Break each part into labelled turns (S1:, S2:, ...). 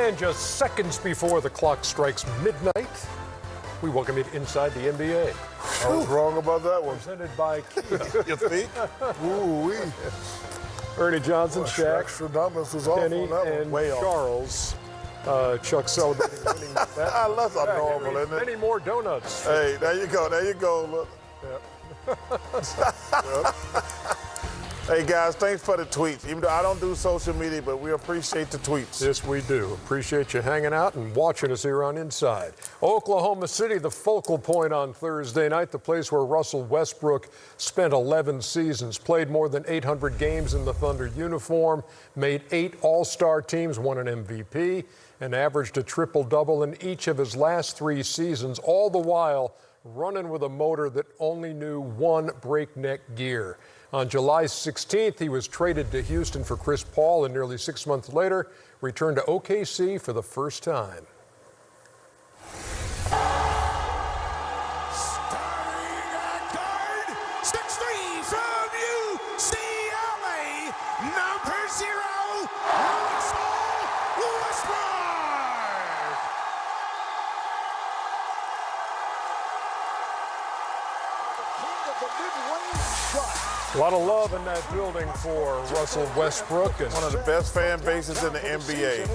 S1: And just seconds before the clock strikes midnight, we welcome you to Inside the NBA.
S2: I was wrong about that one.
S1: Presented by Kia.
S2: You think? Ooh-wee.
S1: Ernie Johnson, Shaq,
S2: Stradamus was off
S1: Kenny,
S2: on that one.
S1: and
S2: Way off.
S1: Charles. Chuck celebrating winning that.
S2: That's abnormal, isn't it?
S1: Many more donuts.
S2: Hey, there you go. There you go. Look.
S1: Yep.
S2: Hey, guys, thanks for the tweets. Even though I don't do social media, but we appreciate the tweets.
S1: Yes, we do. Appreciate you hanging out and watching us here on Inside. Oklahoma City, the focal point on Thursday night, the place where Russell Westbrook spent 11 seasons, played more than 800 games in the Thunder uniform, made 8 All-Star teams, won an MVP, and averaged a triple-double in each of his last 3 seasons, all the while running with a motor that only knew one breakneck gear. On July 16th, he was traded to Houston for Chris Paul, and nearly 6 months later, returned to OKC for the first time.
S3: Starting at guard, 6'3" from UCLA, number 0, Russell Westbrook. King of the mid-range shot.
S1: A lot of love in that building for Russell Westbrook. And
S2: One of the best fan bases in the NBA.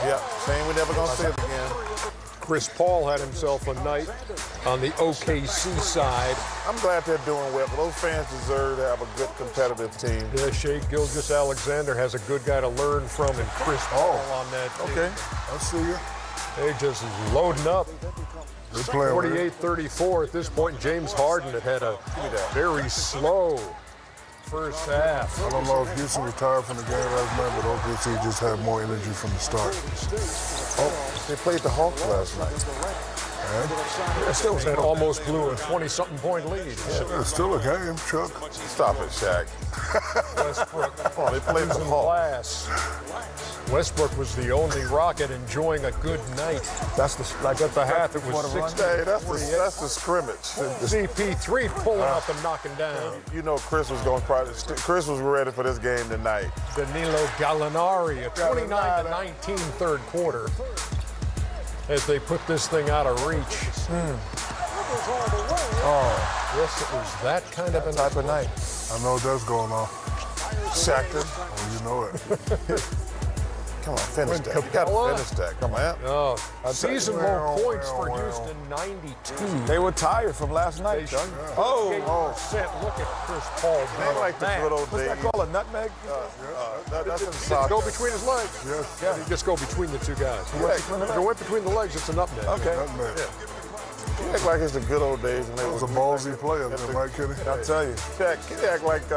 S2: Yeah, saying we're never going to see it again.
S1: Chris Paul had himself a night on the OKC side.
S2: I'm glad they're doing well, but those fans deserve to have a good competitive team.
S1: Yeah, Shai Gilgeous-Alexander has a good guy to learn from, and Chris Paul on that team.
S2: Okay.
S4: I see you.
S1: They just loading up.
S4: They're playing with it.
S1: 48-34 at this point. James Harden had a very slow first half.
S4: I don't know if Houston retired from the game last night, but OKC just had more energy from the start.
S2: Oh, they played the Hawks last night.
S1: It still was that almost blew a 20-something point lead.
S4: It's still a game, Chuck.
S2: Stop it, Shaq.
S1: Westbrook
S2: Oh, they played the
S1: losing
S2: Hawks.
S1: glass. Westbrook was the only Rocket enjoying a good night.
S5: That's the like
S1: At the half, it was 60.
S2: Hey, that's the scrimmage.
S1: CP3 pulling up and knocking down.
S2: You know Chris was Chris was ready for this game tonight.
S1: Danilo Gallinari, a 29-19 third quarter, as they put this thing out of reach. Oh, yes, it was that kind of a
S2: Type of night.
S4: I know that's going on.
S2: Shaq,
S4: Oh, you know it.
S2: come on, finish that. You got to finish that. Come on.
S1: Oh, season low points for Houston, 92.
S5: They were tired from last night, Chuck.
S1: Oh, look at Chris Paul.
S2: They like the good old
S5: What's
S2: days.
S5: that called, a nutmeg?
S2: That's in
S1: Go
S2: soccer.
S1: between his legs.
S4: Yes.
S1: Yeah, you just go between the two guys. If it went between the legs, it's an nutmeg.
S5: Okay.
S4: Nutmeg.
S2: You act like it's the good old days. When
S4: That was a ballsy play up there, right, Kenny?
S2: I'll tell you. Shaq, you act like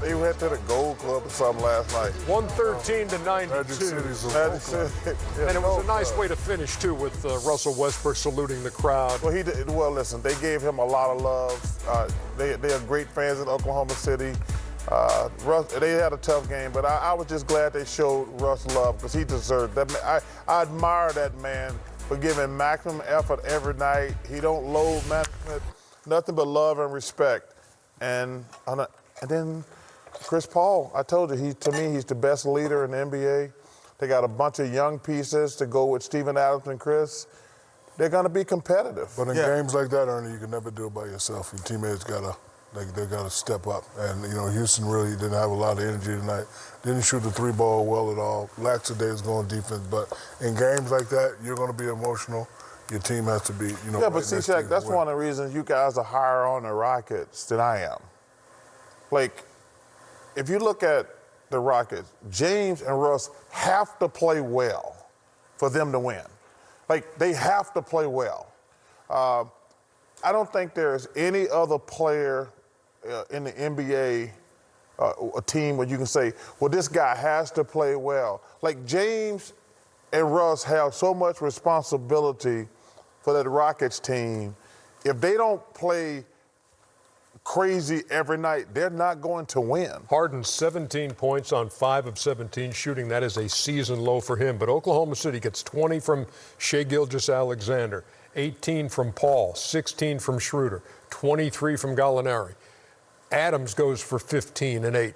S2: they went to the Gold Club or something last night.
S1: 113 to 92.
S4: Magic City's a
S2: Magic City.
S1: And it was a nice way to finish, too, with Russell Westbrook saluting the crowd.
S2: Well, listen, they gave him a lot of love. They are great fans in Oklahoma City. They had a tough game, but I was just glad they showed Russ love because he deserved that. I admire that man for giving maximum effort every night. He don't load management, nothing but love and respect. And then Chris Paul, I told you, to me, he's the best leader in the NBA. They got a bunch of young pieces to go with Steven Adams and Chris. They're going to be competitive.
S4: But in games like that, Ernie, you can never do it by yourself. Your teammates they gotta step up. And Houston really didn't have a lot of energy tonight. Didn't shoot the 3-ball well at all. Lackadaisical on defense. But in games like that, you're gonna be emotional. Your team has to be,
S2: Yeah, but see, Shaq, that's one of the reasons you guys are higher on the Rockets than I am. Like, if you look at the Rockets, James and Russ have to play well for them to win. Like, they have to play well. I don't think there's any other player in the NBA, a team where you can say, well, this guy has to play well. Like James and Russ have so much responsibility for that Rockets team. If they don't play crazy every night, they're not going to win.
S1: Harden 17 points on 5 of 17 shooting. That is a season low for him. But Oklahoma City gets 20 from Shai Gilgeous-Alexander, 18 from Paul, 16 from Schroeder, 23 from Gallinari. Adams goes for 15 and 8.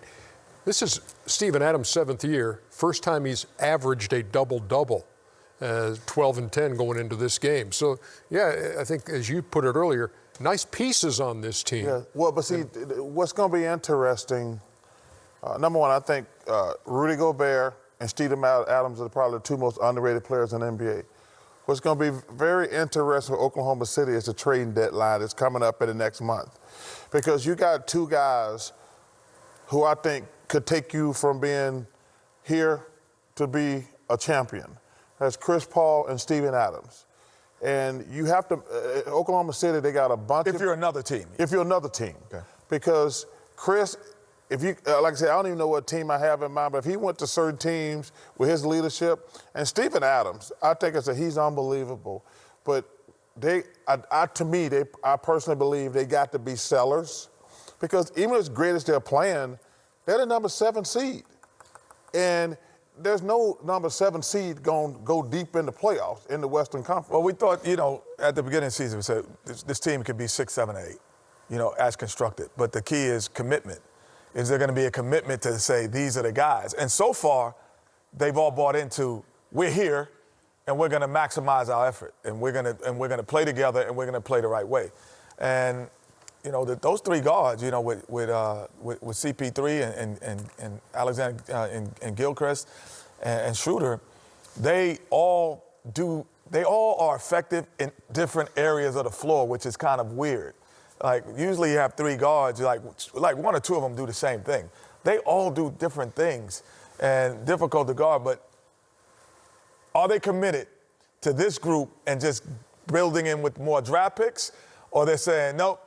S1: This is Steven Adams' 7th year. First time he's averaged a double-double, 12 and 10 going into this game. So, yeah, I think, as you put it earlier, nice pieces on this team.
S2: Yeah. Well, but see, what's going to be interesting, number one, I think Rudy Gobert and Steven Adams are probably the two most underrated players in the NBA. What's going to be very interesting for Oklahoma City is the trading deadline that's coming up in the next month. Because you got two guys who I think could take you from being here to be a champion. That's Chris Paul and Steven Adams. And you have to, Oklahoma City, they got a bunch of...
S5: If you're another team.
S2: If you're another team.
S5: Okay.
S2: Because Chris, if you, like I said, I don't even know what team I have in mind, but if he went to certain teams with his leadership, and Steven Adams, I think he's unbelievable. But I personally believe they got to be sellers, because even as great as they're playing, they're the number 7 seed. And there's no number 7 seed going to go deep in the playoffs in the Western Conference.
S5: Well, we thought, at the beginning of the season, we said this team could be 6, 7, 8, as constructed. But the key is commitment. Is there going to be a commitment to say these are the guys? And so far, they've all bought into, we're here, and we're going to maximize our effort, and we're going to play together, and we're going to play the right way. And those 3 guards, with CP3 and Alexander and Gilchrist and Schroeder, they all are effective in different areas of the floor, which is kind of weird. Like, usually you have 3 guards, like 1 or 2 of them do the same thing. They all do different things and difficult to guard, but are they committed to this group and just building in with more draft picks? Or they're saying, nope,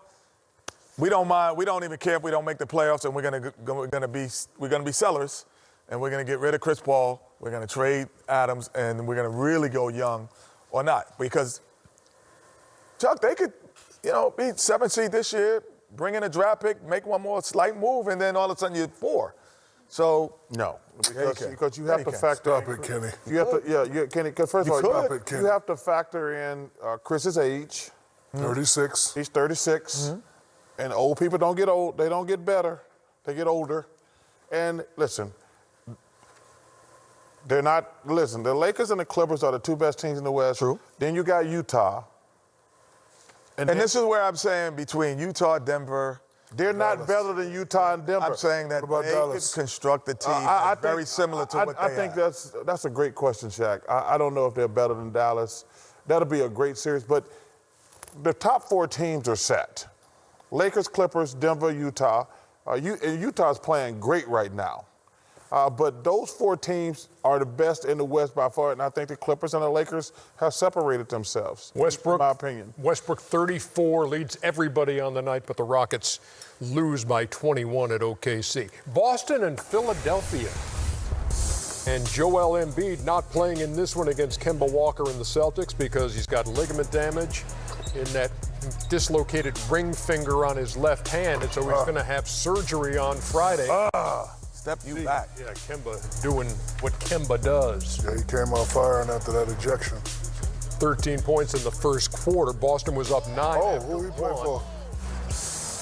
S5: we don't mind, we don't even care if we don't make the playoffs, and we're gonna be sellers, and we're gonna get rid of Chris Paul, we're gonna trade Adams, and we're gonna really go young or not. Because, Chuck, they could, be 7 seed this year, bring in a draft pick, make one more slight move, and then all of a sudden you're 4. So
S2: no, because you have to factor.
S4: Stop it, Kenny.
S2: You have to, Kenny. Because first of all, you have to factor in Chris's age.
S4: 36.
S2: He's 36, and old people don't get old. They don't get better. They get older. And listen, they're not. Listen, the Lakers and the Clippers are the 2 best teams in the West.
S5: True.
S2: Then you got Utah.
S5: And this is where I'm saying between Utah, Denver.
S2: They're not better than Utah and Denver.
S5: I'm saying that they could construct a team very similar to what they have.
S2: I think that's a great question, Shaq. I don't know if they're better than Dallas. That'll be a great series. But the top 4 teams are set. Lakers, Clippers, Denver, Utah. Utah's playing great right now. But those 4 teams are the best in the West by far, and I think the Clippers and the Lakers have separated themselves,
S1: Westbrook,
S2: in my opinion.
S1: Westbrook, 34, leads everybody on the night, but the Rockets lose by 21 at OKC. Boston and Philadelphia. And Joel Embiid not playing in this one against Kemba Walker and the Celtics because he's got ligament damage in that dislocated ring finger on his left hand, and so he's going to have surgery on Friday.
S5: Step you back.
S1: Yeah, Kemba doing what Kemba does.
S4: Yeah, he came out firing after that ejection.
S1: 13 points in the first quarter. Boston was up 9.
S4: Oh, who he play for?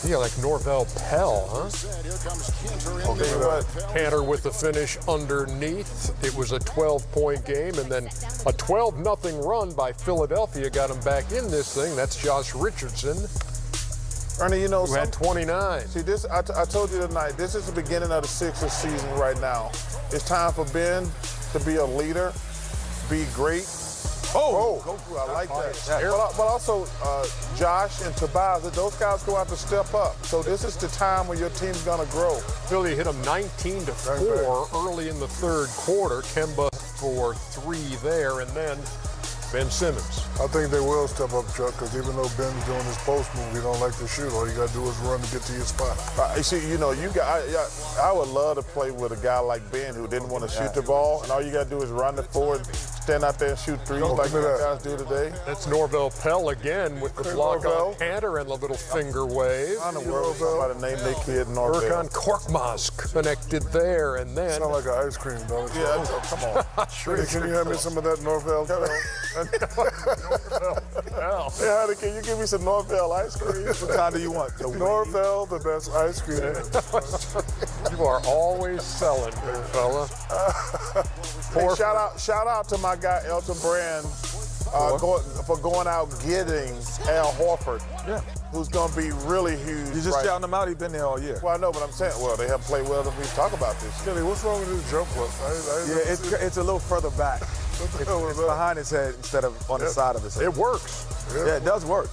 S1: Yeah, like Norvell Pell, huh? Cantor with the finish underneath. It was a 12-point game, and then a 12-0 run by Philadelphia got him back in this thing. That's Josh Richardson,
S2: Ernie,
S1: who had 29.
S2: See, this I told you tonight, this is the beginning of the Sixers season right now. It's time for Ben to be a leader, be great. I like that. But also, Josh and Tobias, those guys go out to step up. So this is the time when your team's going to grow.
S1: Philly hit them 19-4 early in the third quarter. Kemba for 3 there, and then Ben Simmons.
S4: I think they will step up, Chuck, because even though Ben's doing his post move, he don't like to shoot. All you got to do is run to get to your spot.
S2: I would love to play with a guy like Ben who didn't want to shoot the ball, and all you got to do is run it forward, stand out there and shoot threes like you guys do today.
S1: That's Norvell Pell again with the block on Cantor and the little finger wave.
S2: I don't know where somebody named their kid Norvell.
S1: Erkan Korkmaz connected there, and then...
S4: Sound like an ice cream, don't it?
S2: Yeah, come on.
S4: Sure, can you hand me some of that Norvell?
S1: Pell.
S2: Yeah, can you give me some Norvell ice cream?
S5: What kind do you want?
S4: Norvell, the best ice cream.
S5: You
S1: You are always selling, big fella.
S2: Hey, shout out to my guy Elton Brand for going out getting Al Horford.
S5: Yeah.
S2: Who's going to be really huge.
S5: You just shouting him out. He's been there all year.
S2: Well, I know, but I'm saying, they haven't played well enough for me to talk about this.
S4: Kelly, what's wrong with his jump hook?
S5: It's a little further back. It's behind his head instead of on the side of his head.
S1: It works.
S5: Yeah, it does work.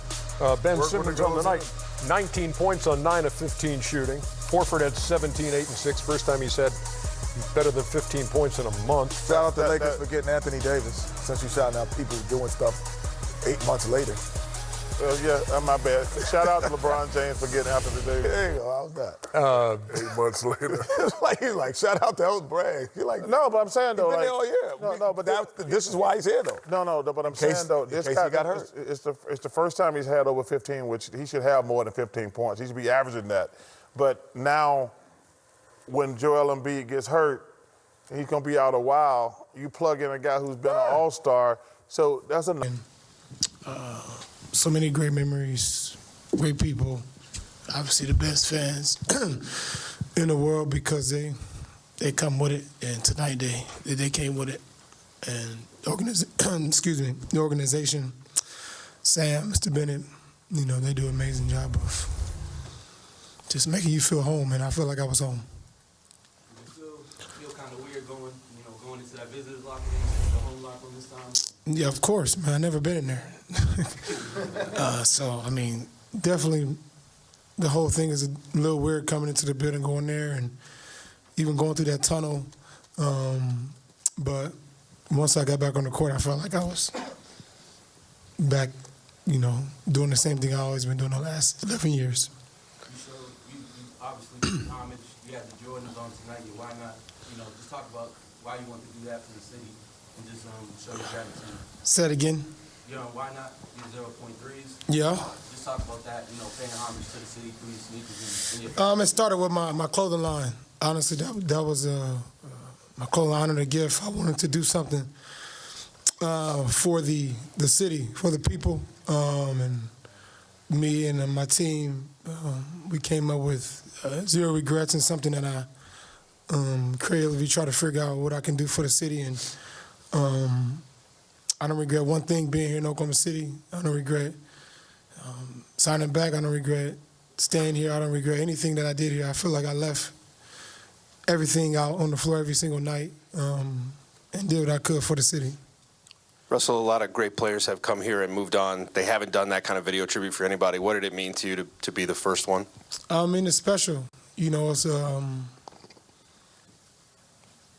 S1: Ben
S4: Work
S1: Simmons
S4: when it
S1: on the
S4: goes
S1: night, 19 points on 9 of 15 shooting. Horford had 17, 8, and 6. First time he's had better than 15 points in a month.
S5: Shout out to Lakers for getting Anthony Davis, since you're shouting out people doing stuff 8 months later.
S2: My bad. Shout out to LeBron James for getting Anthony Davis.
S5: There you go. How's that?
S4: 8 months later.
S5: He's like, shout out to Elton Bragg. You're like,
S2: No, but I'm saying though,
S5: he's been
S2: like,
S5: there all year.
S2: No, but
S5: this is why he's here though.
S2: No, but I'm saying though, this
S5: case
S2: guy
S5: he got hurt.
S2: It's the first time he's had over 15, which he should have more than 15 points. He should be averaging that. But now, when Joel Embiid gets hurt, and he's gonna be out a while. You plug in a guy who's been an All-Star, so that's enough.
S6: So many great memories, great people, obviously the best fans in the world because they come with it, and tonight they came with it, and the organization, Sam, Mr. Bennett, they do an amazing job of just making you feel home, and I feel like I was home.
S7: Feel kind of weird going into that visitor's locker room, the home locker room this time?
S6: Yeah, of course, man. I've never been in there. So, I mean, definitely the whole thing is a little weird coming into the building, going there, and even going through that tunnel. But once I got back on the court, I felt like I was back, doing the same thing I've always been doing the last 11 years.
S7: You obviously did homage. You had the Jordans on tonight. Why not, just talk about why you want to do that for the city and just show your gratitude.
S6: Say it again.
S7: Why not use 0.3s?
S6: Yeah.
S7: Just talk about that, paying homage to the city through your sneakers and your
S6: It started with my clothing line. Honestly, that was my clothing line and a gift. I wanted to do something for the city, for the people, and me and my team. We came up with zero regrets and something that I creatively try to figure out what I can do for the city. And I don't regret one thing, being here in Oklahoma City. I don't regret signing back. I don't regret staying here. I don't regret anything that I did here. I feel like I left everything out on the floor every single night and did what I could for the city.
S8: Russell, a lot of great players have come here and moved on. They haven't done that kind of video tribute for anybody. What did it mean to you to be the first one?
S6: It's special. It's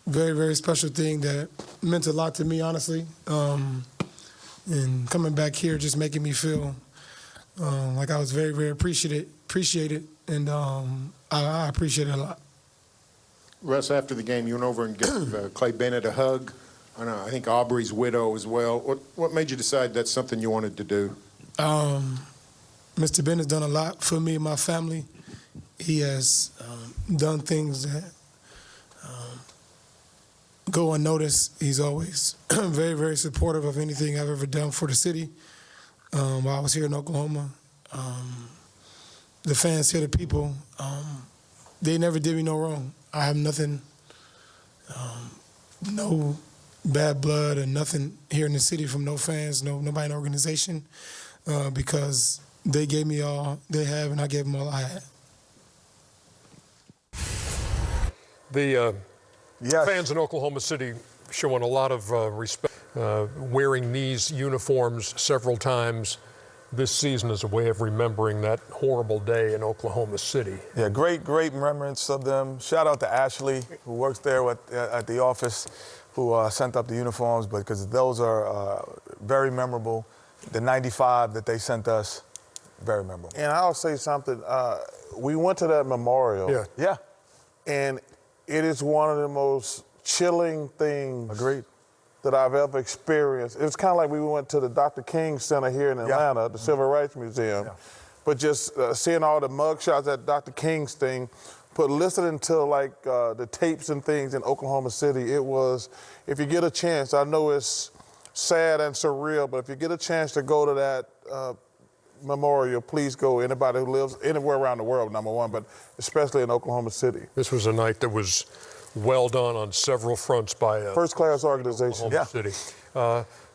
S6: very, very special thing that meant a lot to me, honestly. And coming back here just making me feel like I was very, very appreciated, and I appreciate it a lot.
S9: Russ, after the game, you went over and gave Clay Bennett a hug. I think Aubrey's widow as well. What made you decide that's something you wanted to do?
S6: Mr. Bennett's done a lot for me and my family. He has done things that go unnoticed. He's always very, very supportive of anything I've ever done for the city. While I was here in Oklahoma, the fans here, the people, they never did me no wrong. I have nothing, no bad blood or nothing here in the city from no fans, nobody in the organization, because they gave me all they have and I gave them all I had.
S1: The fans in Oklahoma City showing a lot of respect, wearing these uniforms several times this season as a way of remembering that horrible day in Oklahoma City.
S5: Yeah, great remembrance of them. Shout out to Ashley, who works there at the office, who sent up the uniforms, because those are very memorable. The 95 that they sent us, very memorable.
S2: And I'll say something. We went to that memorial.
S5: Yeah.
S2: And it is one of the most chilling things
S5: Agreed.
S2: that I've ever experienced. It was kind of like we went to the Dr. King Center here in Atlanta, the Civil Rights Museum, but just seeing all the mugshots at Dr. King's thing, but listening to the tapes and things in Oklahoma City, it was, if you get a chance, I know it's sad and surreal, but if you get a chance to go to that memorial, please go. Anybody who lives anywhere around the world, number one, but especially in Oklahoma City.
S1: This was a night that was well done on several fronts by
S2: First-class organization.
S1: Oklahoma City.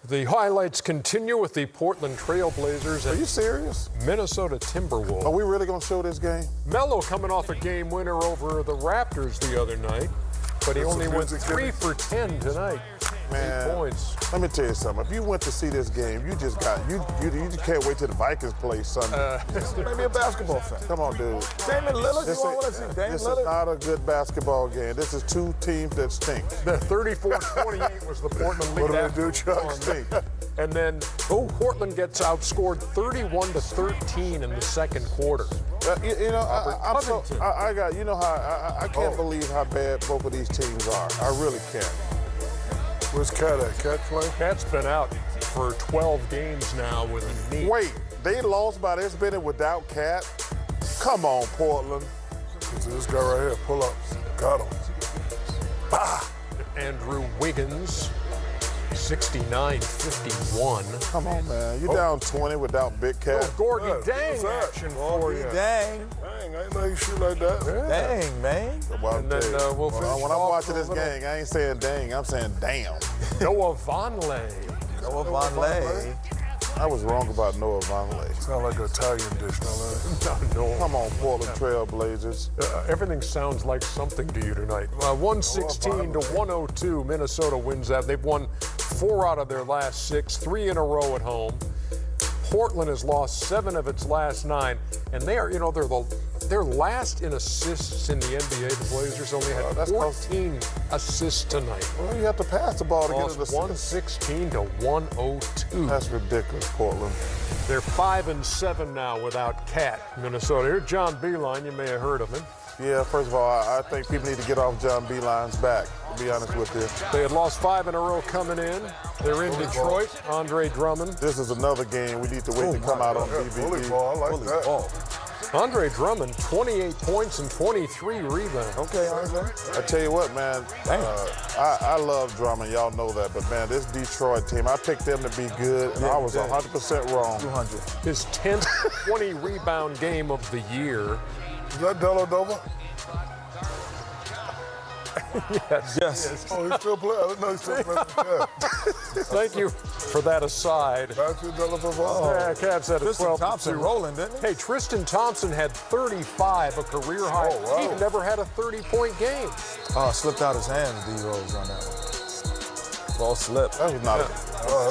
S1: The highlights continue with the Portland Trailblazers
S2: Are
S1: and
S2: you serious?
S1: Minnesota Timberwolves.
S2: Are we really going to show this game?
S1: Melo coming off a game winner over the Raptors the other night, but he only went 3 for 10 tonight.
S2: Man,
S1: 8 points.
S2: let me tell you something. If you went to see this game, you just can't wait till the Vikings play Sunday.
S5: Maybe a basketball fan.
S2: Come on, dude.
S5: Damian Lillard, you want to see Damian
S2: This is
S5: Lillard?
S2: not a good basketball game. This is two teams that stink.
S1: The 34-28 was the Portland lead.
S2: What do they
S1: after
S2: do, Chuck?
S1: one. And then Portland gets outscored 31-13 in the second quarter.
S2: I can't believe how bad both of these teams are. I really can't.
S4: Where's Cat at? Cat play?
S1: Cat's been out for 12 games now with a knee.
S2: Wait, they lost by this many without Cat? Come on, Portland.
S4: This guy right here, pull up. Got him.
S1: Andrew Wiggins, 69-51.
S2: Come on, man. You're down 20 without Big Cat.
S1: Gorgie Dang action for you.
S5: Dang.
S4: Dang, I ain't know you shoot like that.
S5: Dang, man.
S1: And then we'll finish
S2: when I'm
S1: off
S2: watching
S1: with
S2: this
S1: a
S2: game, I ain't saying dang, I'm saying damn.
S1: Noah Vonleh.
S5: Noah Vonleh.
S2: I was wrong about Noah Vonleh.
S4: Sound like an Italian dish,
S1: No.
S2: Come on, Portland Trailblazers.
S1: Everything sounds like something to you tonight. 116-102, Minnesota wins that. They've won 4 out of their last 6, 3 in a row at home. Portland has lost 7 of its last 9, and they are, they're last in assists in the NBA. The Blazers only had 14 assists tonight.
S2: Well, you have to pass the ball to get
S1: Lost
S2: it.
S1: 116-102.
S2: That's ridiculous, Portland.
S1: They're 5-7 now without Cat, Minnesota. Here's John Beilein. You may have heard of him.
S2: Yeah, first of all, I think people need to get off John Beilein's back, to be honest with you.
S1: They had lost 5 in a row coming in. They're in Detroit. Andre Drummond.
S2: This is another game we need to wait to come out on DVD.
S4: Volleyball, I like that.
S1: Andre Drummond, 28 points and 23 rebounds.
S5: Okay, Andre.
S2: I tell you what, man, I love Drummond. Y'all know that. But, man, this Detroit team, I picked them to be good, and I was 100% wrong.
S5: 200.
S1: His 10th 20-rebound game of the year.
S4: Is that Dellavedova?
S1: Yes.
S4: Oh, he still playing? I didn't know he still playing.
S1: Thank you for that aside.
S4: Matthew Dellavedova?
S1: Yeah, Cavs had a
S5: Tristan
S1: 12
S5: Thompson rolling, didn't he?
S1: Hey, Tristan Thompson had 35, a career high.
S4: Oh, wow.
S1: He'd never had a 30-point game.
S5: Oh, slipped out his hand, D-Rose on that one. Ball slipped.
S2: That was not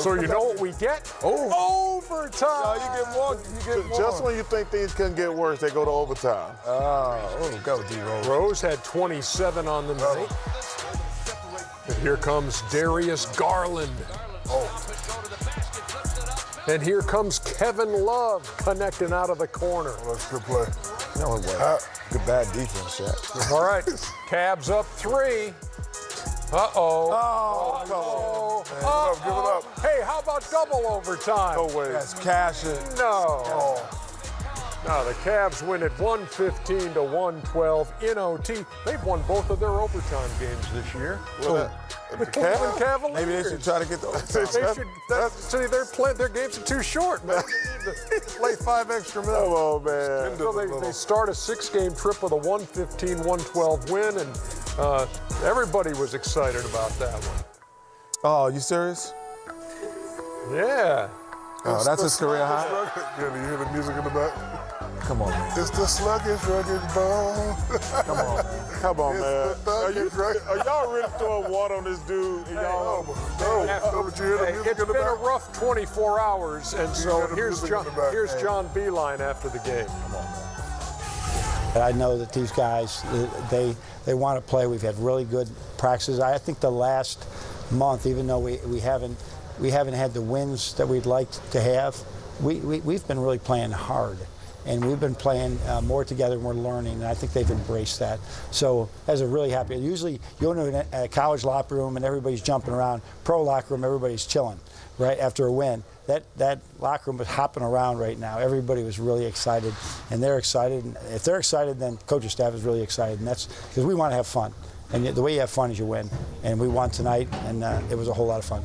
S1: So you know what we get? Overtime.
S5: Oh, you get more.
S2: Just when you think things couldn't get worse, they go to overtime.
S5: Go D-Rose.
S1: Rose had 27 on the night. And here comes Darius Garland. And here comes Kevin Love connecting out of the corner.
S4: Oh, that's a good play.
S5: No, it wasn't. Good bad defense, Shaq.
S1: All right, Cavs up 3. Uh-oh.
S4: Give it up.
S1: Hey, how about double overtime?
S2: No way.
S5: That's cashing.
S1: No. No, the Cavs win at 115-112 in OT. They've won both of their overtime games this year. The Cleveland Cavaliers.
S5: Maybe they should try to get the overtime.
S1: See, their games are too short, man. They need to play 5 extra minutes.
S2: Come on, man.
S1: So they start a 6-game trip with a 115-112 win, and everybody was excited about that one.
S5: Oh, you serious?
S1: Yeah.
S5: Oh, that's his career high?
S4: Yeah, you hear the music in the back?
S5: Come on, man.
S4: It's the sluggish, rugged bone.
S2: Come on, man.
S4: Are
S2: y'all really throwing water on this dude?
S4: No, but you hear the music
S1: It's
S4: in the
S1: been a
S4: back?
S1: rough 24 hours, and so
S4: hear the
S1: here's
S4: music in the back.
S1: John Beilein after the game.
S10: I know that these guys, they want to play. We've had really good practices. I think the last month, even though we haven't had the wins that we'd like to have, we've been really playing hard. And we've been playing more together and we're learning, and I think they've embraced that. So that's a really happy. Usually you go into a college locker room and everybody's jumping around. Pro locker room, everybody's chilling, right, after a win. That locker room was hopping around right now. Everybody was really excited, and they're excited. And if they're excited, then coaching staff is really excited, and that's because we want to have fun. And the way you have fun is you win. And we won tonight, and it was a whole lot of fun.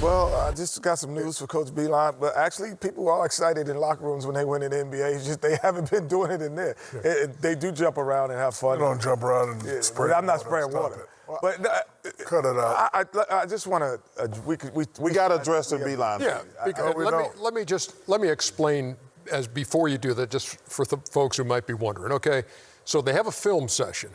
S5: Well, I just got some news for Coach Beilein, but actually people are excited in locker rooms when they win in the NBA. It's just they haven't been doing it in there. They do jump around and have fun.
S4: You don't jump around and spray
S5: I'm not
S4: water.
S5: spraying
S4: Stop
S5: water.
S4: it.
S5: But
S4: Cut it out.
S5: I just want to.
S2: We got to address the Beilein.
S1: Yeah, because let me explain as before you do that, just for the folks who might be wondering. Okay, so they have a film session,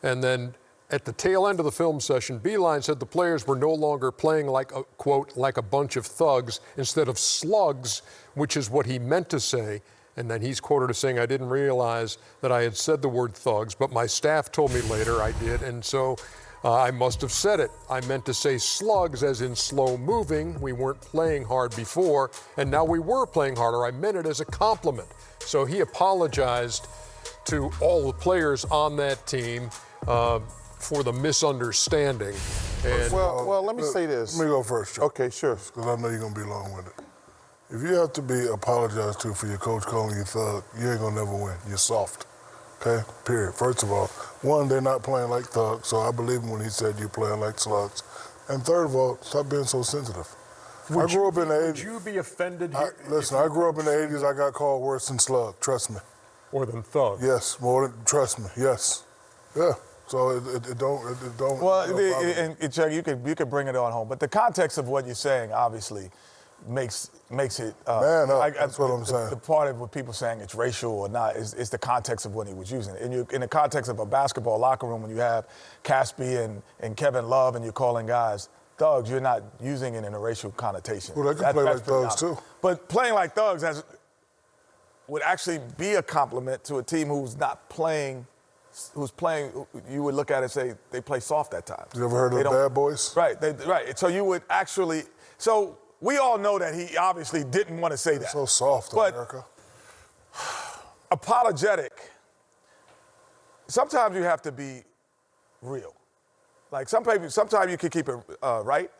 S1: and then at the tail end of the film session, Beilein said the players were no longer playing like a, quote, like a bunch of thugs instead of slugs, which is what he meant to say. And then he's quoted as saying, I didn't realize that I had said the word thugs, but my staff told me later I did, and so I must have said it. I meant to say slugs as in slow moving. We weren't playing hard before, and now we were playing harder. I meant it as a compliment. So he apologized to all the players on that team for the misunderstanding. And
S2: Well, let me say this.
S4: Let me go first, Chuck.
S2: Okay, sure.
S4: Because I know you're going to be long-winded. If you have to be apologized to for your coach calling you thug, you ain't going to never win. You're soft. Okay? Period. First of all, one, they're not playing like thugs, so I believe him when he said you're playing like slugs. And third of all, stop being so sensitive. I grew up in the 80s.
S1: Would you be offended here?
S4: Listen, I grew up in the 80s. I got called worse than slug. Trust me.
S1: More than thug?
S4: Yes, more than, trust me. Yes. Yeah. So it don't.
S5: Well, and Chuck, you could bring it on home, but the context of what you're saying obviously makes it.
S4: Man up. That's what I'm saying.
S5: The part of what people saying it's racial or not is the context of what he was using. In the context of a basketball locker room, when you have Caspi and Kevin Love and you're calling guys thugs, you're not using it in a racial connotation.
S4: Well, they can play like thugs too.
S5: But playing like thugs would actually be a compliment to a team who's not playing. Who's playing? You would look at it and say they play soft at times.
S4: You ever heard of Bad Boys?
S5: Right. Right. So you would actually. So we all know that he obviously didn't want to say that.
S4: So soft,
S5: but
S4: America.
S5: Apologetic. Sometimes you have to be real. Like sometimes you can keep it right.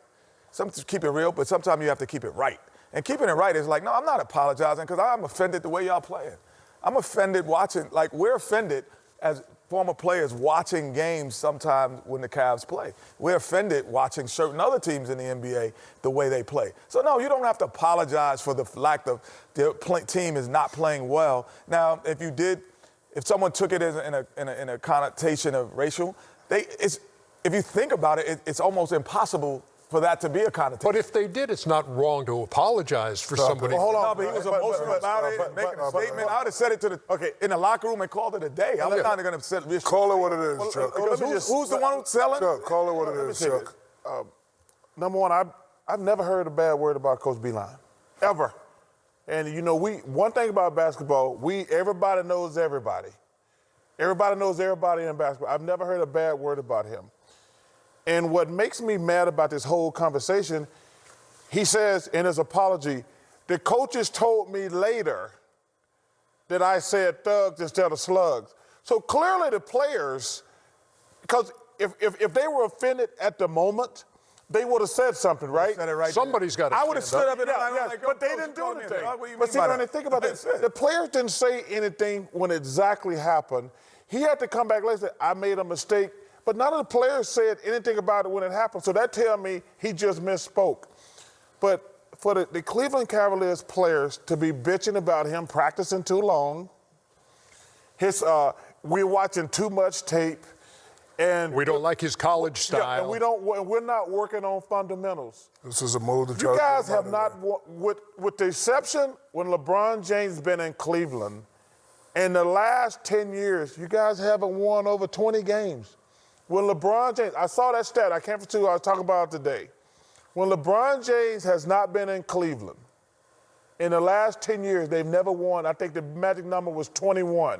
S5: Sometimes keep it real, but sometimes you have to keep it right. And keeping it right is like, no, I'm not apologizing because I'm offended the way y'all playing. I'm offended watching. Like we're offended as former players watching games sometimes when the Cavs play. We're offended watching certain other teams in the NBA the way they play. So, no, you don't have to apologize for the fact that the team is not playing well. Now, if someone took it as in a connotation of racial, if you think about it, it's almost impossible for that to be a connotation.
S1: But if they did, it's not wrong to apologize for somebody.
S2: Well, hold on.
S5: No, but he was emotional about it, making a statement. I would have said it in the locker room and called it a day. I'm not going to set this.
S4: Call it what it is, Chuck.
S5: Who's the one who's selling?
S4: Chuck, call it what it is, Chuck.
S2: Number one, I've never heard a bad word about Coach Beilein, ever. And you know, one thing about basketball, everybody knows everybody. Everybody knows everybody in basketball. I've never heard a bad word about him. And what makes me mad about this whole conversation, he says in his apology, the coaches told me later that I said thugs instead of slugs. So clearly the players, because if they were offended at the moment, they would have said something, right?
S5: Said it right.
S1: Somebody's got to
S5: I would have stood up and
S2: but they didn't do anything. But see, when they think about it, the players didn't say anything when it exactly happened. He had to come back later and say, I made a mistake. But none of the players said anything about it when it happened. So that tells me he just misspoke. But for the Cleveland Cavaliers players to be bitching about him practicing too long, we're watching too much tape, and
S1: we don't like his college style.
S2: Yeah, and we're not working on fundamentals.
S4: This is a move to try.
S2: You guys have not, with the exception when LeBron James has been in Cleveland, in the last 10 years, you guys haven't won over 20 games. When LeBron James, I saw that stat, I can't forget I was talking about it today. When LeBron James has not been in Cleveland, in the last 10 years, they've never won. I think the magic number was 21.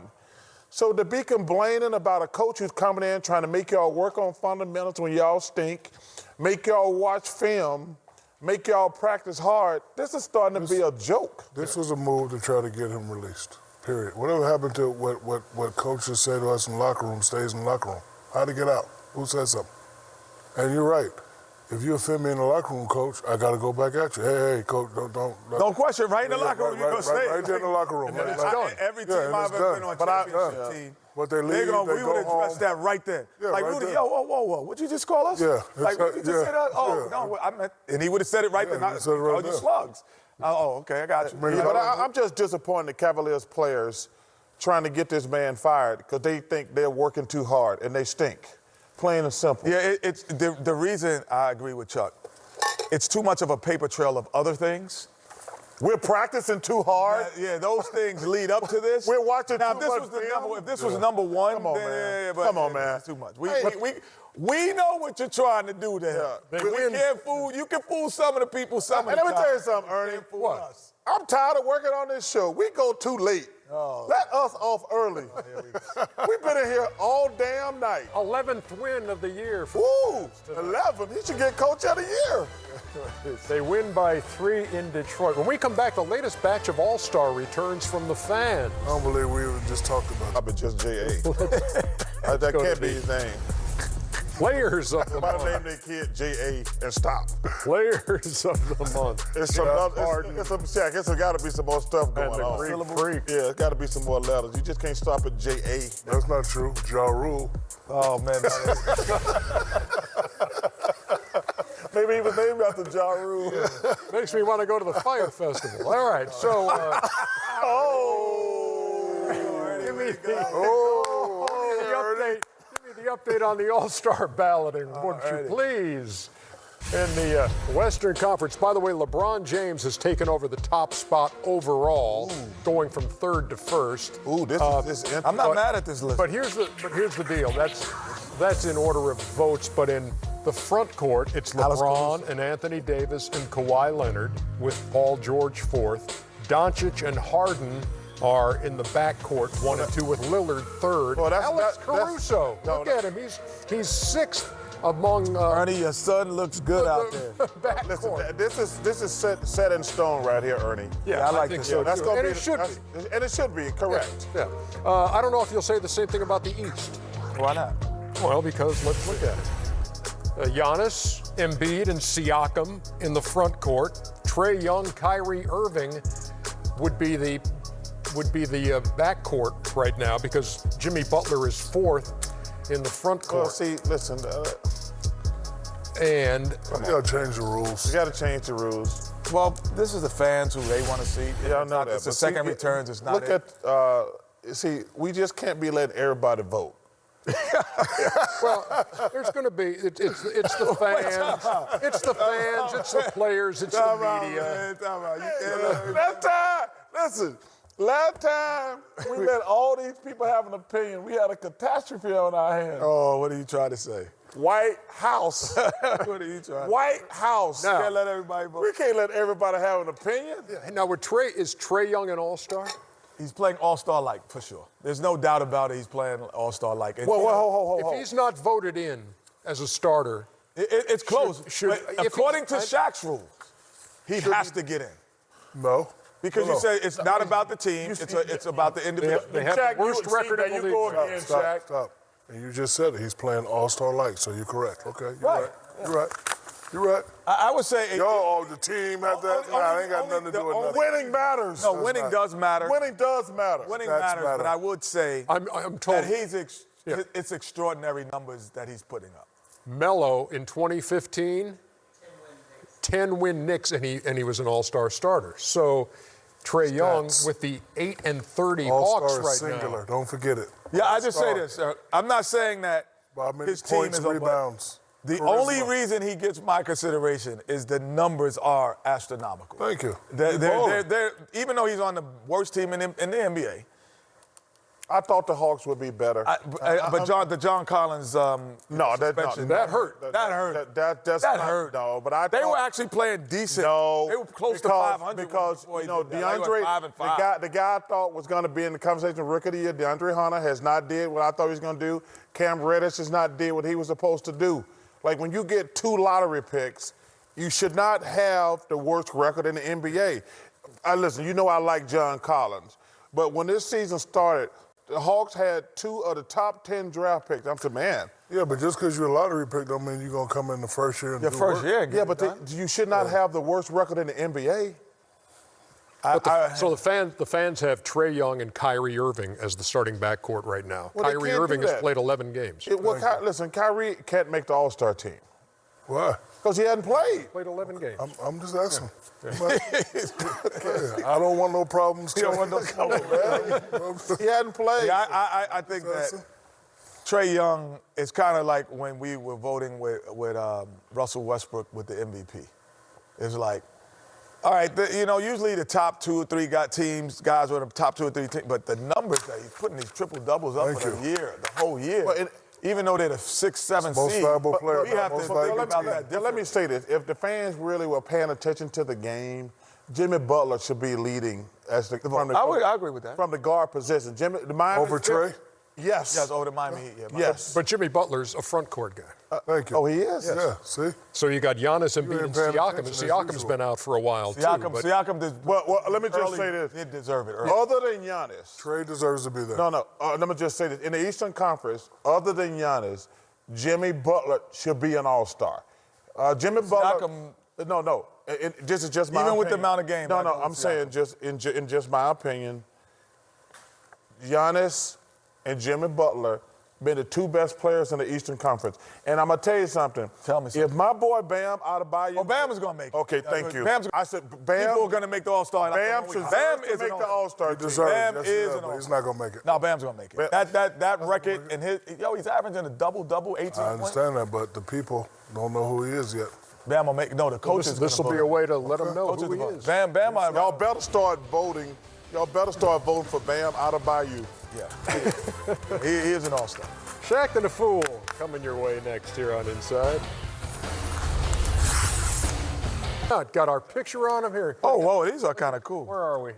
S2: So to be complaining about a coach who's coming in trying to make y'all work on fundamentals when y'all stink, make y'all watch film, make y'all practice hard, this is starting to be a joke.
S4: This was a move to try to get him released, period. Whatever happened to what coaches say to us in the locker room stays in the locker room. How'd he get out? Who said something? And you're right. If you offend me in the locker room, coach, I got to go back at you. Hey, coach,
S5: don't question. Right in the locker room, you're going to stay.
S4: Right there in the locker room.
S5: Every team I've ever been on, championship team,
S4: but they leave,
S5: we would address that right then.
S4: Yeah,
S5: like,
S4: right
S5: Rudy,
S4: there.
S5: yo, whoa, what'd you just call us?
S4: Yeah.
S5: Like, what did you just say that? Oh, no, I meant, and he would have said it right then.
S4: he said it right
S5: you
S4: there.
S5: slugs. Oh, okay, I got you.
S2: Yeah, but I'm just disappointed in Cavaliers players trying to get this man fired because they think they're working too hard and they stink. Plain and simple.
S5: Yeah, it's the reason I agree with Chuck. It's too much of a paper trail of other things.
S2: We're practicing too hard.
S5: Yeah, those things lead up to this.
S2: We're watching
S5: now,
S2: too
S5: if this
S2: much
S5: was the
S2: film.
S5: number, if this was number one,
S2: Come on,
S5: then,
S2: man.
S5: yeah, but
S2: Come on, man.
S5: It's too much. We know what you're trying to do there.
S1: Yeah,
S5: we can't fool. You can fool some of the people. Some of the
S2: Let me
S5: time.
S2: tell you something, Ernie.
S5: What?
S2: I'm tired of working on this show. We go too late.
S5: Oh.
S2: Let us off early. We've been in here all damn night.
S1: 11th win of the year. For
S2: Woo! 11. He should get Coach of the Year.
S1: They win by 3 in Detroit. When we come back, the latest batch of All-Star returns from the fans.
S4: I don't believe we even just talked about it.
S2: I've been just J.A. That can't be his name.
S1: Players of the
S2: Somebody
S1: month.
S2: name their kid J.A. and stop.
S1: Players of the month.
S2: It's got to be some more stuff going
S1: And the
S2: on.
S1: Greek freak.
S2: Yeah, it's got to be some more letters. You just can't stop at J.A.
S4: That's not true. Ja Rule.
S5: Oh man.
S2: Maybe he was named after Ja Rule.
S1: Makes me want to go to the Fire Festival. All right, so give me the update. Give me the update on the All-Star balloting, would you please? In the Western Conference, by the way, LeBron James has taken over the top spot overall, going from 3rd to 1st.
S2: Ooh, this is
S5: I'm not mad at this list.
S1: But here's the deal. That's in order of votes, but in the front court, it's LeBron and Anthony Davis and Kawhi Leonard with Paul George 4th. Doncic and Harden are in the back court, 1 and 2 with Lillard 3rd.
S2: Well,
S1: Alex Caruso, look at him. He's 6th among
S5: Ernie, your son looks good out there.
S1: back
S2: Listen,
S1: court.
S2: this is set in stone right here, Ernie.
S1: Yeah,
S5: I like
S1: think
S5: this.
S1: so.
S2: That's
S1: too.
S2: gonna
S1: And
S2: be
S1: it should be.
S2: and it should be correct.
S1: Yeah. I don't know if you'll say the same thing about the East.
S5: Why not?
S1: Well, because let's look at it. Giannis, Embiid, and Siakam in the front court. Trae Young, Kyrie Irving would be the back court right now because Jimmy Butler is 4th in the front court.
S2: Well, see, listen,
S1: And
S4: You got to change the rules.
S2: you got to change the rules.
S5: Well, this is the fans who they want to see.
S2: Yeah, I know that.
S5: It's the
S2: but
S5: second
S2: see,
S5: returns. It's not.
S2: Look at, see, we just can't be letting everybody vote.
S1: well, there's going to be it's the fans, it's the fans, it's the players, it's the media.
S2: Last time we let all these people have an opinion, we had a catastrophe on our hands.
S5: Oh, what are you trying to say?
S2: White House.
S5: What are you trying?
S2: White House.
S1: Now-
S5: Can't let everybody vote.
S2: We can't let everybody have an opinion.
S1: Now, is Trae Young an All-Star?
S5: He's playing All-Star like for sure. There's no doubt about it. He's playing All-Star like.
S2: Well,
S1: If he's not voted in as a starter,
S5: It's close.
S1: should-
S5: But
S1: if
S5: according to
S1: he's-
S5: Shaq's rules, he has to get in.
S4: No.
S5: Because you said it's not about the team, it's about the individual.
S1: they have
S2: Shaq,
S1: the worst
S2: you-
S1: record in
S2: you
S1: the
S2: go
S1: league.
S2: again, Shaq.
S4: Stop. And you just said it. He's playing All-Star like, so you're correct. Okay, you're
S5: Right.
S4: right. You're right. You're right.
S5: I would say
S4: Yo, the team had that. Nah, it ain't got nothing to do with nothing.
S2: Winning matters.
S5: no, winning does matter.
S2: Winning does matter.
S5: Winning
S4: Stats
S5: matters,
S4: matter.
S5: but I would say
S1: I'm told
S5: that it's extraordinary numbers that he's putting up.
S1: Melo in 2015, 10-win Knicks, and he was an All-Star starter. So Trae Young with the 8 and 30 Hawks
S4: All-Star
S1: right
S4: singular.
S1: now.
S4: Don't forget it.
S5: Yeah, I just say
S4: All-Star.
S5: this. I'm not saying that
S4: By many
S5: his team
S4: points,
S5: is on, but
S4: rebounds.
S5: the
S4: charisma.
S5: only reason he gets my consideration is the numbers are astronomical.
S4: Thank you.
S5: They're, even though he's on the worst team in the NBA,
S2: I thought the Hawks would be better.
S5: but the John Collins suspension,
S2: that
S5: hurt. That hurt. That hurt.
S2: No, but I
S5: They
S2: thought,
S5: were actually playing decent.
S2: No,
S5: They were close to
S2: because-
S5: 500
S2: because
S5: before he
S2: you know
S5: did that. They were
S2: DeAndre,
S5: 5-5.
S2: the guy I thought was going to be in the conversation of Rookie of the Year, DeAndre Hunter, has not did what I thought he was going to do. Cam Reddish has not did what he was supposed to do. Like when you get 2 lottery picks, you should not have the worst record in the NBA. Listen, you know I like John Collins, but when this season started, the Hawks had 2 of the top 10 draft picks. I'm saying, man,
S4: Yeah, but just because you're a lottery pick don't mean you're going to come in the first year and
S5: Your
S4: do
S5: first
S4: work.
S5: year. and get
S2: Yeah,
S5: it
S2: but
S5: done.
S2: you should not have the worst record in the NBA.
S1: So the fans have Trae Young and Kyrie Irving as the starting backcourt right now.
S2: Well, they
S1: Kyrie
S2: can't
S1: Irving
S2: do
S1: has
S2: that.
S1: played 11 games.
S2: Listen, Kyrie can't make the All-Star team
S4: Why?
S2: because he hadn't played.
S1: Played 11 games.
S4: I'm just asking. But, I don't want no problems.
S2: He don't want no trouble, man. He hadn't played.
S5: Yeah, I think that Trae Young is kind of like when we were voting with Russell Westbrook with the MVP. It's like, all right, usually the top 2 or 3 guys were the top 2 or 3 teams, but the numbers that he's putting these triple doubles up
S4: Thank
S5: for the year, the whole year.
S2: Well,
S5: even though they're the 6, 7
S4: Most
S5: seed,
S4: valuable player,
S5: we have to
S4: most
S5: think
S4: valuable
S5: about
S4: team.
S5: that.
S2: Let me say this: if the fans really were paying attention to the game, Jimmy Butler should be leading as the.
S5: I agree with that.
S2: From the guard position,
S4: Over Trae?
S2: Yes.
S5: Yes, over the Miami Heat. Yeah,
S2: Yes.
S1: But Jimmy Butler's a front court guy.
S4: Thank you.
S2: Oh, he is.
S4: Yeah, see?
S1: So you got Giannis,
S4: You
S1: Embiid,
S4: ain't
S1: and
S4: paying
S1: Siakam. And
S4: attention as
S1: Siakam's
S4: usual.
S1: been out for a while too. But
S5: Siakam did.
S2: Well, let me just
S5: early,
S2: say this.
S5: He deserve it early.
S2: Other than Giannis,
S4: Trae deserves to be there.
S2: no. Let me just say this: in the Eastern Conference, other than Giannis, Jimmy Butler should be an All-Star. Jimmy Butler.
S5: Siakam-
S2: No. This is just my
S5: Even
S2: opinion.
S5: with the amount of games, I
S2: No.
S5: go with
S2: I'm saying just in just my opinion. Giannis and Jimmy Butler been the 2 best players in the Eastern Conference. And I'm gonna tell you something.
S5: Tell me something.
S2: If my boy Bam Adebayo.
S5: Oh, Bam is gonna make it.
S2: Okay, thank you.
S5: I
S2: said Bam.
S5: People are gonna make the All-Star.
S2: Bam should
S5: Bam
S2: is
S5: is
S2: make
S5: an
S2: the All-Star.
S4: He
S2: team.
S4: deserves
S5: Bam
S4: it. Yes,
S5: is
S4: he
S5: an
S4: but he's not going to make it.
S5: No, Bam's gonna make it.
S2: Bam-
S5: That record and he's averaging a double, 18
S4: I
S5: points.
S4: understand that, but the people don't know who he is yet.
S5: Bam will make. No, the coaches.
S1: this will be a way to let them know who he is.
S5: Bam,
S2: Y'all better start voting. Y'all better start voting for Bam Adebayo.
S5: Yeah, he is an All-Star.
S1: Shaq and the Fool coming your way next here on Inside. Got our picture on him here.
S5: Oh, whoa, these are kind of cool.
S1: Where are we?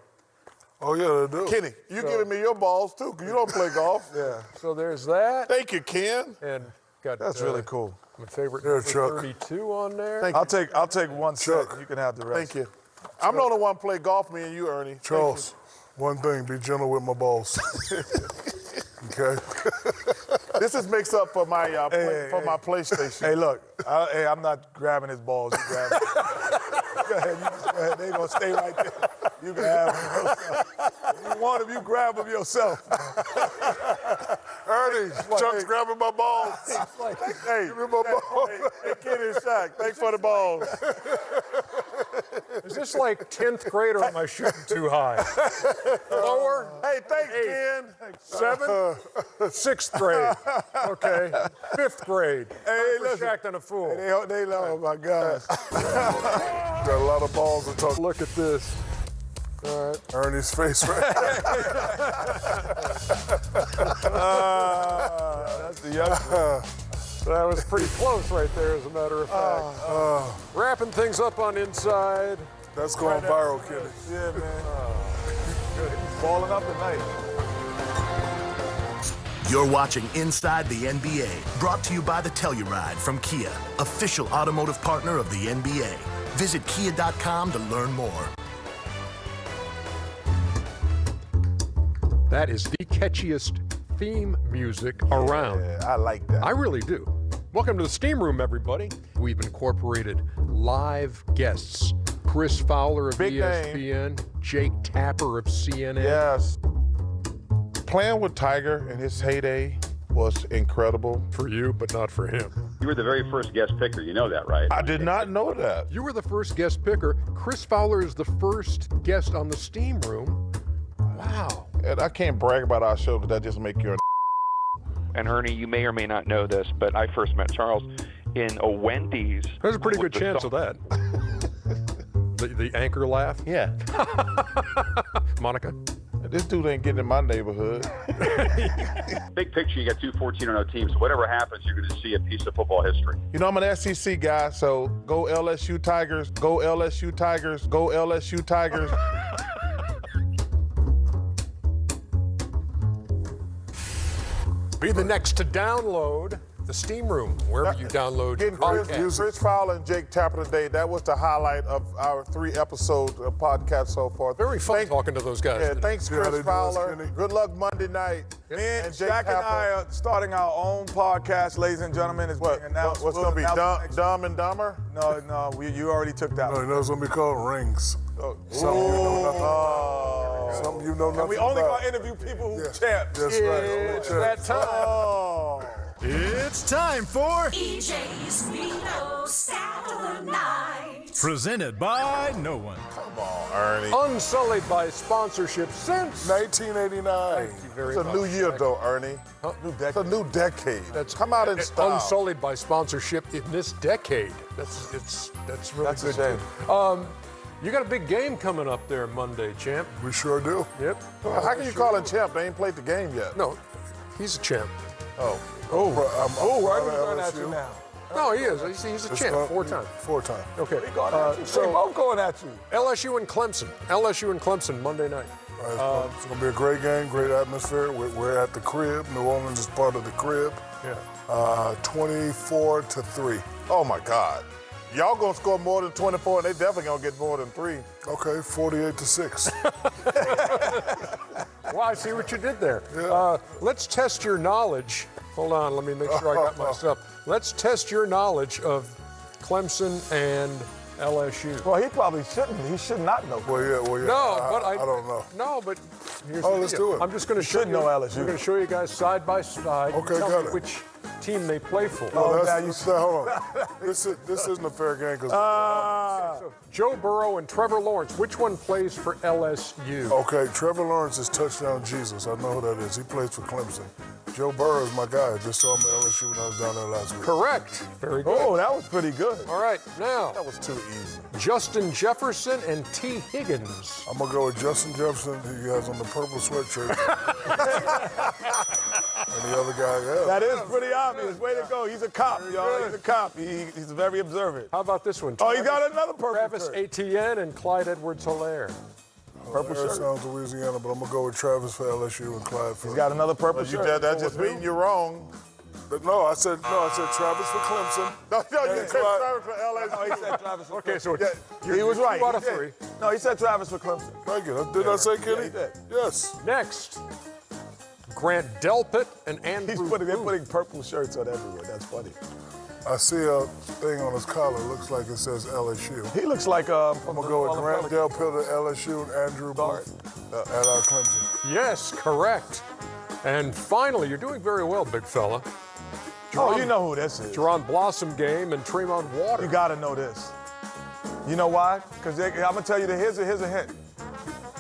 S4: Oh, yeah, they do.
S2: Kenny, you giving me your balls too, because you don't play golf.
S5: Yeah,
S1: So there's that.
S2: Thank you, Ken.
S1: And got
S5: that's really cool.
S1: my favorite
S4: Here,
S1: number
S4: Chuck.
S1: 32 on there.
S2: Thank
S5: I'll take one set.
S4: Chuck.
S5: You can have the rest.
S2: Thank you. I'm the only one play golf, me and you, Ernie. Thank
S4: Charles, one thing, be gentle with my balls. Okay?
S2: you. This is mixed up for my my PlayStation.
S5: Hey, look. I'm not grabbing his balls. You grab them. Go ahead. Go ahead. They're gonna stay right there. You can have them yourself. If you want them, you grab them yourself.
S4: Ernie, Chuck's grabbing my balls.
S2: Hey,
S4: Give me my balls.
S2: hey, Kenny and Shaq, thanks for the balls.
S1: Is this like 10th grade or am I shooting too high? Lower?
S2: Hey, thanks, Ken.
S1: 7th? 6th grade. Okay. 5th grade.
S5: Hey,
S1: For
S5: listen.
S1: Shaq and a Fool.
S5: They love. Oh my gosh.
S4: Got a lot of balls to talk.
S1: Look at this. All right.
S4: Ernie's face right
S5: That's the young.
S1: That was pretty close right there, as a matter of fact. Wrapping things up on Inside.
S4: That's going viral, Kenny.
S5: Yeah, man. Balling up tonight.
S11: You're watching Inside the NBA, brought to you by the Telluride from Kia, official automotive partner of the NBA. Visit kia.com to learn more.
S1: That is the catchiest theme music around.
S2: Yeah, I like that.
S1: I really do. Welcome to the Steam Room, everybody. We've incorporated live guests. Chris Fowler of
S2: Big
S1: ESPN, Jake Tapper of CNN.
S2: Yes. Playing with Tiger in his heyday was incredible.
S1: For you, but not for him.
S12: You were the very first guest picker. You know that, right?
S2: I did not know that.
S1: You were the first guest picker. Chris Fowler is the first guest on the Steam Room. Wow.
S2: And I can't brag about our show, but that just make you
S12: And Ernie, you may or may not know this, but I first met Charles in a Wendy's.
S1: There's a pretty good
S12: with the
S1: chance of that. The anchor laugh.
S2: Yeah.
S1: Monica.
S2: This dude ain't getting in my neighborhood.
S12: Big picture, you got two 14-0 teams. So whatever happens, you're going to see a piece of football history.
S2: You know, I'm an SEC guy, so go LSU Tigers, go LSU Tigers, go LSU Tigers.
S1: Be the next to download the Steam Room, wherever you download
S2: Getting Chris Fowler and Jake Tapper today, that was the highlight of our 3-episode podcast so far.
S1: Very fun talking to those guys.
S2: Yeah,
S1: today.
S2: thanks, Chris Fowler. Good luck Monday night.
S5: Me and
S2: Jake
S5: Shaq and I
S2: Tapper.
S5: are starting our own podcast, ladies and gentlemen. It's being announced.
S2: What's going to be Dumb and Dumber?
S5: No, you already took that
S4: No,
S5: one.
S4: you know it's gonna be called Rings. Something you know nothing
S5: And we only
S4: about.
S5: gonna interview people who champs.
S4: That's right.
S1: It's that time.
S2: Oh.
S13: It's time for
S14: EJ's Reno Saturday Night.
S13: Presented by No One.
S2: Come on, Ernie.
S1: Unsullied by sponsorship since
S4: 1989.
S1: Thank you very
S2: It's a
S1: much.
S2: new year, though, Ernie. It's a new decade. Come out in style.
S1: Unsullied by sponsorship in this decade. That's really
S5: That's a
S1: good.
S5: shame.
S1: Too. You got a big game coming up there Monday, champ.
S4: We sure do.
S1: Yep.
S2: How can you call him champ? They ain't played the game yet.
S1: No, he's a champ.
S5: Why are we going at you now?
S1: No, he is. He's a champ. 4 times.
S4: 4 times.
S1: Okay.
S5: We going at you. So both going at you.
S1: LSU and Clemson. LSU and Clemson Monday night.
S4: It's going to be a great game, great atmosphere. We're at the crib. New Orleans is part of the crib.
S1: Yeah.
S4: 24-3.
S2: Oh, my God. Y'all going to score more than 24, and they definitely going to get more than 3.
S4: Okay, 48-6.
S1: Well, I see what you did there.
S4: Yeah.
S1: Let's test your knowledge. Hold on, let me make sure I got my stuff. Let's test your knowledge of Clemson and LSU.
S5: Well, he probably shouldn't. He should not know.
S4: Well, yeah.
S1: No, but
S4: I don't know.
S1: No, but here's
S4: Oh,
S1: the
S4: let's
S1: deal.
S4: do it.
S1: I'm just going to show
S5: should know LSU.
S1: I'm going to show you guys side by side.
S4: Okay,
S1: Tell
S4: got
S1: me
S4: it.
S1: which team they play for.
S4: Well,
S5: now you
S4: hold on. This isn't a fair game because.
S1: So, Joe Burrow and Trevor Lawrence. Which one plays for LSU?
S4: Okay, Trevor Lawrence is touchdown Jesus. I know who that is. He plays for Clemson. Joe Burrow is my guy. I just saw him at LSU when I was down there last week.
S1: Correct. Very good.
S5: Oh, that was pretty good.
S1: All right, now
S2: That was too easy.
S1: Justin Jefferson and T. Higgins.
S4: I'm going to go with Justin Jefferson. He has on the purple sweatshirt. And the other guy, yeah.
S5: That is pretty obvious. Way to go. He's a cop, y'all. He's a cop. He's very observant.
S1: How about this one?
S5: Oh, he got another purple
S1: Travis
S5: shirt.
S1: Etienne and Clyde Edwards-Helaire.
S5: Purple
S4: That
S5: shirt.
S4: sounds Louisiana, but I'm going to go with Travis for LSU and Clyde for.
S5: He's got another purple
S2: You
S5: shirt.
S2: did that just mean you're wrong.
S4: No, I said Travis for Clemson.
S2: No, you
S4: And
S2: said
S4: Clyde-
S2: Travis for
S5: No,
S2: LSU.
S5: he said Travis for
S1: Okay, so
S5: Clemson. He was right.
S1: 2 out of
S5: He did.
S1: 3.
S5: No, he said Travis for Clemson.
S4: Thank you. Did I say Kenny?
S5: Yeah, he did.
S4: Yes.
S1: Next, Grant Delpit and Andrew
S5: They're
S1: Booth.
S5: putting purple shirts on everywhere. That's funny.
S4: I see a thing on his collar. Looks like it says LSU.
S5: He looks like
S4: I'm going to go with Grant Delpit at LSU and Andrew
S5: Guard.
S4: Booth at Clemson.
S1: Yes, correct. And finally, you're doing very well, big fella.
S5: Oh, you know who this is.
S1: Jerron Blossom game and Tremont Waters.
S5: You got to know this. You know why? Because I'm going to tell you that here's a hint.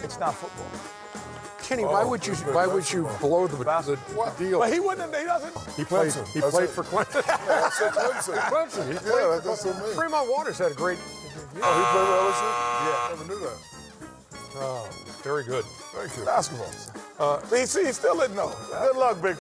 S5: It's not football.
S1: Kenny, why would you blow the deal?
S5: But he wouldn't. He doesn't.
S1: He played
S4: Clemson.
S1: for Clemson.
S4: Yeah, I said Clemson.
S1: Clemson. He
S4: Yeah,
S1: played
S4: that's what I mean.
S1: Tremont Waters had a great.
S4: Oh, he played for LSU?
S5: Yeah.
S4: I never knew that.
S1: Oh, very good.
S4: Thank you.
S5: Basketball. He still didn't know.
S2: Good luck, big